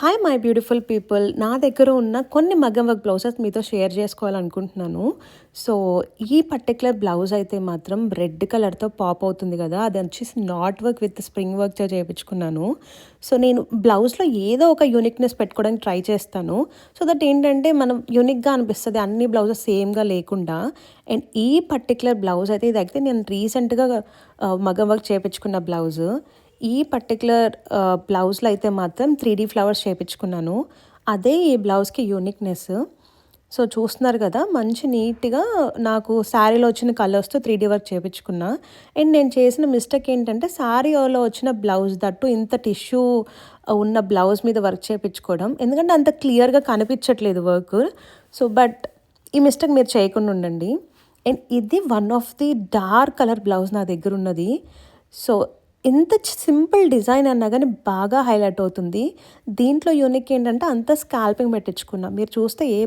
Hi my beautiful people. నా దగ్గర ఉన్న కొన్ని మగ్గం వర్క్ బ్లౌజెస్ మీతో షేర్ చేసుకోవాలనుకుంటున్నాను. సో, ఈ పర్టిక్యులర్ బ్లౌజ్ అయితే మాత్రం రెడ్ కలర్‌తో పాప్ అవుతుంది గదా! అది వచ్చేసి నాట్ వర్క్ విత్ స్ప్రింగ్ వర్క్‌తో చేపించుకున్నాను. సో, నేను బ్లౌజ్‌లో ఏదో ఒక యూనిక్‌నెస్ పెట్టుకోవడానికి ట్రై చేస్తాను. సో దట్ ఏంటంటే మనం యూనిక్‌గా అనిపిస్తది అన్ని బ్లౌజెస్ సేమ్‌గా లేకుండా. అండ్ ఈ పర్టిక్యులర్ బ్లౌజ్ అయితే ఇదైతే నేను రీసెంట్‌గా మగ్గం వర్క్ చేపించుకున్న బ్లౌజు. ఈ పర్టిక్యులర్ బ్లౌజ్‌లో అయితే మాత్రం 3 ఫ్లవర్స్ చేపించుకున్నాను. అదే ఈ బ్లౌజ్‌కి యూనిక్‌నెస్. సో, చూస్తున్నారు గదా! మంచి నీట్‌గా నాకు శారీలో వచ్చిన కలర్స్‌తో 3 వర్క్ చేపించుకున్నా. అండ్ నేను చేసిన మిస్టేక్ ఏంటంటే శారీలో వచ్చిన బ్లౌజ్ దట్టు ఇంత టిష్యూ ఉన్న బ్లౌజ్ మీద వర్క్ చేపించుకోవడం. ఎందుకంటే అంత క్లియర్‌గా కనిపించట్లేదు వర్క్. సో, బట్ ఈ మిస్టేక్ మీరు చేయకుండా ఉండండి. అండ్ ఇది one of the dark colour blouse నా దగ్గరున్నది. సో, ఎంత సింపుల్ డిజైన్ అన్నా గానీ బాగా హైలైట్ అవుతుంది. దీంట్లో యూనిక్ ఏంటంటే అంతా స్కాల్పింగ్ పెట్టించుకున్నా. మీరు చూస్తే ఏ